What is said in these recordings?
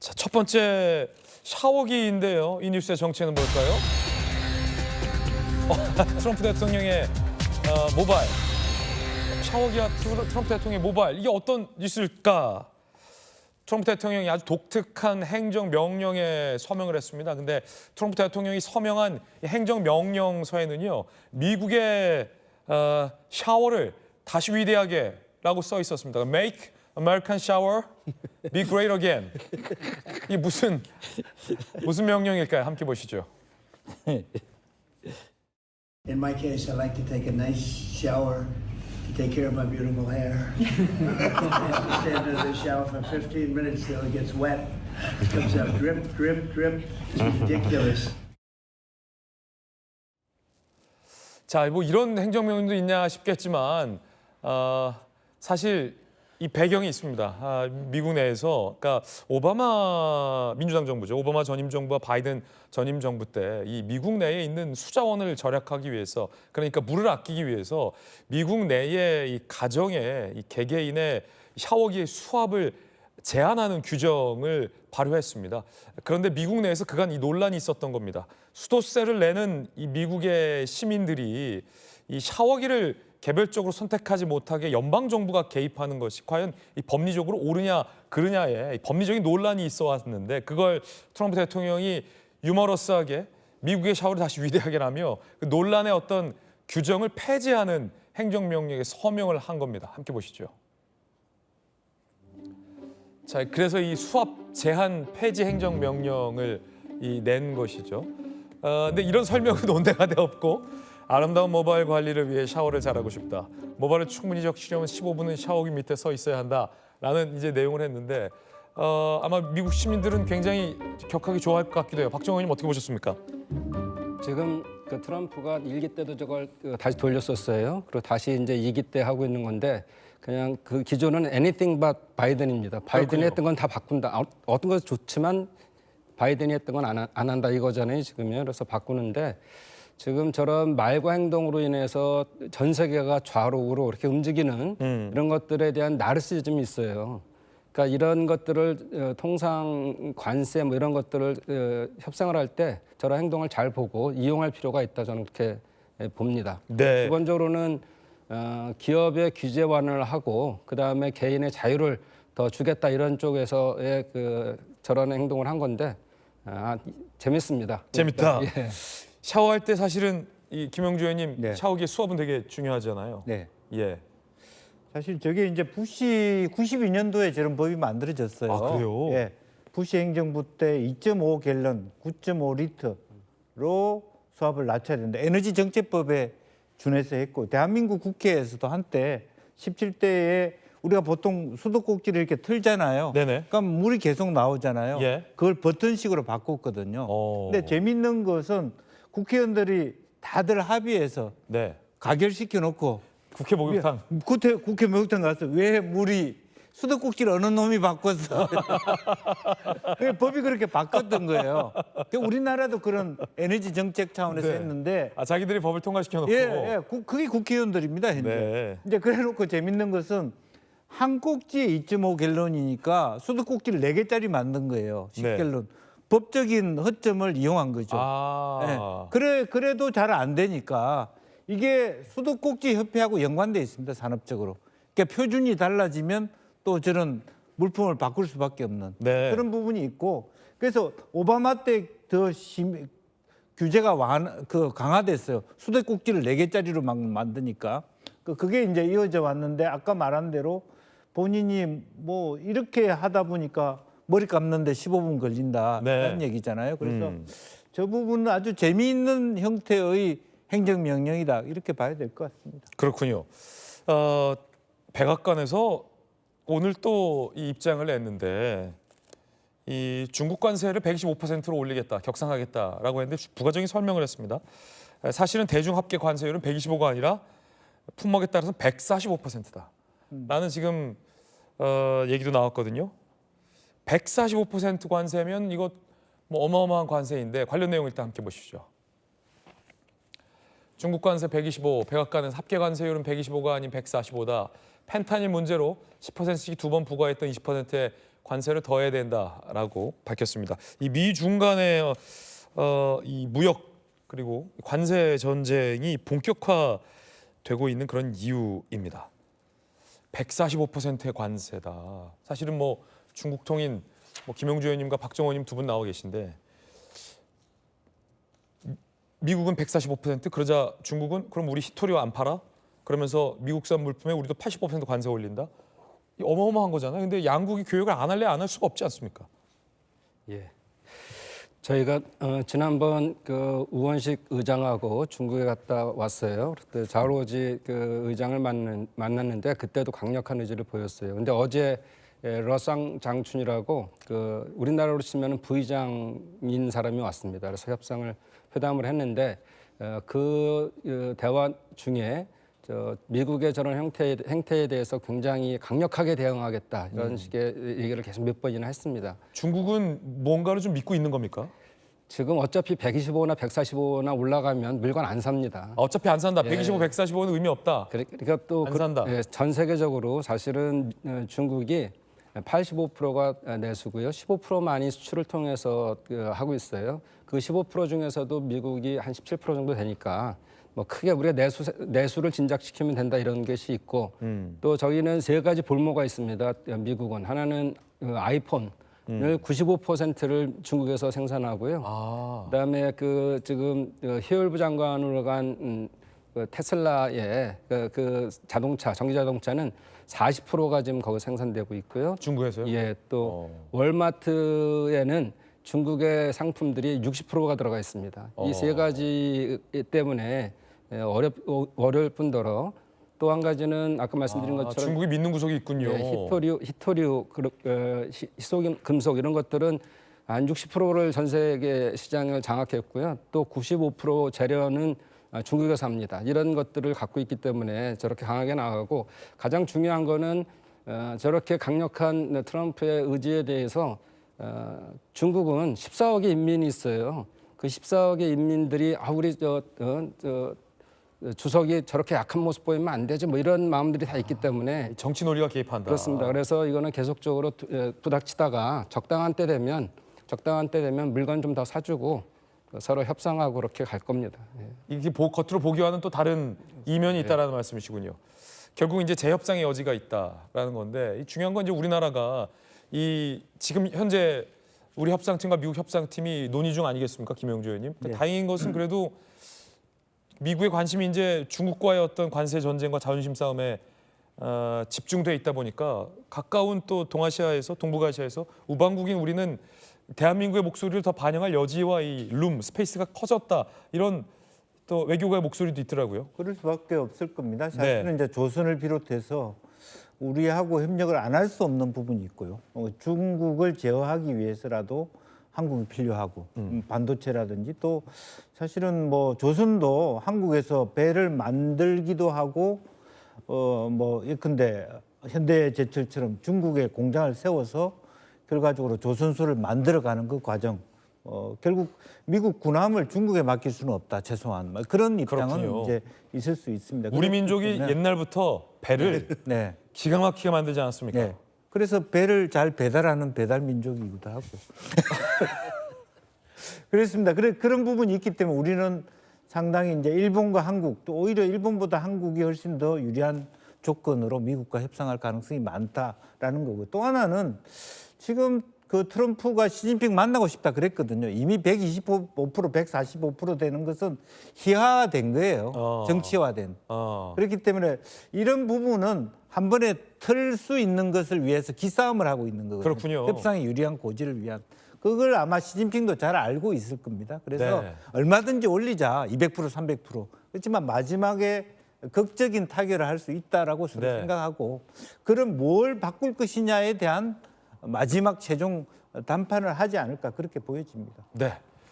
자, 첫 번째 샤워기인데요. 이 뉴스의 정체는 뭘까요? 트럼프 대통령의 모바일. 샤워기와 트럼프 대통령의 모바일. 이게 어떤 뉴스일까? 트럼프 대통령이 아주 독특한 행정명령에 서명을 했습니다. 근데 트럼프 대통령이 서명한 이 행정명령서에는요. 미국의 샤워를 다시 위대하게 라고 써 있었습니다. Make American shower be great again. 이게 무슨 명령일까요? 함께 보시죠. In my case, I like to take a nice shower to take care of my beautiful hair. I have to stand under the shower for 15 minutes till it gets wet. It comes out drip, drip, drip. It's ridiculous. 자, 뭐 이런 행정명령도 있냐 싶겠지만 사실 이 배경이 있습니다. 미국 내에서 그러니까 오바마 민주당 정부죠. 오바마 전임 정부와 바이든 전임 정부 때 이 미국 내에 있는 수자원을 절약하기 위해서 그러니까 물을 아끼기 위해서 미국 내의 이 가정의 이 개개인의 샤워기의 수압을 제한하는 규정을 발효했습니다. 그런데 미국 내에서 그간 이 논란이 있었던 겁니다. 수도세를 내는 이 미국의 시민들이 이 샤워기를 개별적으로 선택하지 못하게 연방 정부가 개입하는 것이 과연 이 법리적으로 옳으냐 그르냐에 법리적인 논란이 있어 왔는데 그걸 트럼프 대통령이 유머러스하게 미국의 샤워를 다시 위대하게라며 그 논란의 어떤 규정을 폐지하는 행정명령에 서명을 한 겁니다. 함께 보시죠. 자, 그래서 이 수압 제한 폐지 행정명령을 낸 것이죠. 근데 이런 설명은 온데간데 없고 아름다운 모바일 관리를 위해 샤워를 잘하고 싶다. 모바일을 충분히 적시려면 15분은 샤워기 밑에 서 있어야 한다라는 이제 내용을 했는데 아마 미국 시민들은 굉장히 격하게 좋아할 것 같기도 해요. 박정원 의원님 어떻게 보셨습니까? 지금 그 트럼프가 1기 때도 저걸 다시 돌렸었어요. 그리고 다시 이제 2기 때 하고 있는 건데 그냥 그 기조는 anything but 바이든입니다. 바이든이 그렇군요. 했던 건 다 바꾼다. 어떤 건 좋지만 바이든이 했던 건 안 한다 이거잖아요. 지금요. 그래서 바꾸는데 지금 저런 말과 행동으로 인해서 전 세계가 좌로 우로 이렇게 움직이는 이런 것들에 대한 나르시즘이 있어요. 그러니까 이런 것들을 통상 관세 뭐 이런 것들을 협상을 할 때 저런 행동을 잘 보고 이용할 필요가 있다 저는 그렇게 봅니다. 네. 기본적으로는 기업의 규제 완화를 하고 그다음에 개인의 자유를 더 주겠다 이런 쪽에서의 저런 행동을 한 건데 재밌습니다. 재밌다. 예. 샤워할 때 사실은 이 김영주 의원님 네. 샤워기의 수압은 되게 중요하잖아요. 네. 예. 사실 저게 이제 부시 92년도에 저런 법이 만들어졌어요. 아, 그래요? 예. 부시 행정부 때 2.5 갤런, 9.5 리터로 수압을 낮춰야 된다. 에너지 정책법에 준해서 했고 대한민국 국회에서도 한때 17대에 우리가 보통 수도꼭지를 이렇게 틀잖아요. 네네. 그럼 물이 계속 나오잖아요. 예. 그걸 버튼식으로 바꿨거든요. 오. 근데 재밌는 것은 국회의원들이 다들 합의해서 네. 가결시켜 놓고 국회 목욕탕. 국회 목욕탕 가서 왜 물이 수도꼭지를 어느 놈이 바꿨어? 그 법이 그렇게 바꿨던 거예요. 우리나라도 그런 에너지 정책 차원에서 네. 했는데, 자기들이 법을 통과시켜 놓고. 예, 그게 국회의원들입니다. 현재. 네. 이제 그래놓고 재밌는 것은 한 꼭지에 2.5 갤런이니까 수도꼭지를 4개짜리 만든 거예요. 10갤런. 법적인 허점을 이용한 거죠. 아. 네. 그래도 잘 안 되니까 이게 수도꼭지 협회하고 연관돼 있습니다. 산업적으로. 그러니까 표준이 달라지면 또 저런 물품을 바꿀 수밖에 없는 네. 그런 부분이 있고 그래서 오바마 때 더 규제가 강화됐어요. 수도꼭지를 4개짜리로 막 만드니까 그게 이제 이어져 왔는데 아까 말한 대로 본인이 뭐 이렇게 하다 보니까 머리 감는데 15분 걸린다 네. 이런 얘기잖아요. 그래서 저 부분은 아주 재미있는 형태의 행정명령이다 이렇게 봐야 될 것 같습니다. 그렇군요. 백악관에서 오늘 또 이 입장을 냈는데 이 중국 관세를 125%로 올리겠다, 격상하겠다라고 했는데 부가적인 설명을 했습니다. 사실은 대중 합계 관세율은 125가 아니라 품목에 따라서 145%다. 라는 지금 얘기도 나왔거든요. 145% 관세면 이거 뭐 어마어마한 관세인데 관련 내용 일단 함께 보시죠. 중국 관세 125, 백악관은 합계 관세율은 125가 아닌 145다. 펜타닐 문제로 10%씩 2번 부과했던 20%의 관세를 더해야 된다라고 밝혔습니다. 이 미중 간의 이 무역 그리고 관세 전쟁이 본격화되고 있는 그런 이유입니다. 145%의 관세다. 사실은 뭐 중국 통인 김영주 의원님과 박정호 의원님 두 분 나와 계신데 미국은 145% 그러자 중국은 그럼 우리 히토리오 안 팔아? 그러면서 미국산 물품에 우리도 85% 관세 올린다? 이 어마어마한 거잖아요. 근데 양국이 교역을 안 할래 안 할 수가 없지 않습니까? 예. 저희가 지난번 그 우원식 의장하고 중국에 갔다 왔어요. 그때 자오로지 그 의장을 만났는데 그때도 강력한 의지를 보였어요. 근데 어제 러상 장춘이라고 그 우리나라로 치면은 부의장인 사람이 왔습니다. 그래서 회담을 했는데 그 대화 중에 미국의 저런 행태에 대해서 굉장히 강력하게 대응하겠다 이런 식의 얘기를 계속 몇 번이나 했습니다. 중국은 뭔가를 좀 믿고 있는 겁니까? 지금 어차피 125나 145나 올라가면 물건 안 삽니다. 어차피 안 산다. 예. 125, 145는 의미 없다. 그러니까 또 안 산다. 전 세계적으로 사실은 중국이 85%가 내수고요. 15%만이 수출을 통해서 하고 있어요. 그 15% 중에서도 미국이 한 17% 정도 되니까 뭐 크게 우리가 내수를 진작시키면 된다 이런 것이 있고 또 저희는 세 가지 볼모가 있습니다. 미국은 하나는 아이폰을 95%를 중국에서 생산하고요. 그다음에 그 지금 해열부 장관으로 간 그 테슬라의 그 자동차, 전기 자동차는 40%가 지금 거기 생산되고 있고요. 중국에서요? 예, 또 월마트에는 중국의 상품들이 60%가 들어가 있습니다. 이 세 가지 때문에 어려울 뿐더러 또 한 가지는 아까 말씀드린 것처럼 중국이 믿는 구석이 있군요. 예, 히토류, 희소 금속 이런 것들은 한 60%를 전 세계 시장을 장악했고요. 또 95% 재료는 중국에서 삽니다. 이런 것들을 갖고 있기 때문에 저렇게 강하게 나가고 가장 중요한 거는 저렇게 강력한 트럼프의 의지에 대해서 중국은 14억의 인민이 있어요. 그 14억의 인민들이 우리 주석이 저렇게 약한 모습 보이면 안 되지 뭐 이런 마음들이 다 있기 때문에 정치 논리가 개입한다. 그렇습니다. 그래서 이거는 계속적으로 부닥치다가 적당한 때 되면 물건 좀 더 사주고 서로 협상하고 그렇게 갈 겁니다. 예. 이게 겉으로 보기와는 또 다른 이면이 있다라는 말씀이시군요. 결국 이제 재협상의 여지가 있다라는 건데 이 중요한 건 이제 우리나라가 이 지금 현재 우리 협상팀과 미국 협상팀이 논의 중 아니겠습니까, 김영주 의원님? 네. 다행인 것은 그래도 미국의 관심이 이제 중국과의 어떤 관세 전쟁과 자존심 싸움에 집중돼 있다 보니까 가까운 또 동아시아에서 동북아시아에서 우방국인 우리는 대한민국의 목소리를 더 반영할 여지와 이 스페이스가 커졌다 이런 또 외교가의 목소리도 있더라고요. 그럴 수밖에 없을 겁니다. 사실은 이제 조선을 비롯해서 우리하고 협력을 안 할 수 없는 부분이 있고요. 중국을 제어하기 위해서라도 한국이 필요하고 반도체라든지 또 사실은 뭐 조선도 한국에서 배를 만들기도 하고 뭐 예컨대 현대제철처럼 중국에 공장을 세워서 결과적으로 조선소를 만들어가는 그 과정. 결국 미국 군함을 중국에 맡길 수는 없다. 최소한 그런 입장은 그렇군요. 이제 있을 수 있습니다. 우리 민족이 때문에 옛날부터 배를 네. 기가 막히게 만들지 않았습니까? 네. 그래서 배를 잘 배달하는 배달 민족이기도 하고. 그렇습니다. 그런 부분이 있기 때문에 우리는 상당히 이제 일본과 한국 또 오히려 일본보다 한국이 훨씬 더 유리한 조건으로 미국과 협상할 가능성이 많다라는 거고 또 하나는 지금 그 트럼프가 시진핑 만나고 싶다 그랬거든요. 이미 125%, 145% 되는 것은 희화화된 거예요. 정치화된. 그렇기 때문에 이런 부분은 한 번에 틀 수 있는 것을 위해서 기싸움을 하고 있는 거거든요. 그렇군요. 협상의 유리한 고지를 위한. 그걸 아마 시진핑도 잘 알고 있을 겁니다. 그래서 네. 얼마든지 올리자 200%, 300%. 그렇지만 마지막에 극적인 타결을 할 수 있다라고 저는 네. 생각하고 그럼 뭘 바꿀 것이냐에 대한 마지막 최종 담판을 하지 않을까 그렇게 보여집니다. 네.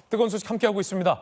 뜨거운 소식 함께하고 있습니다.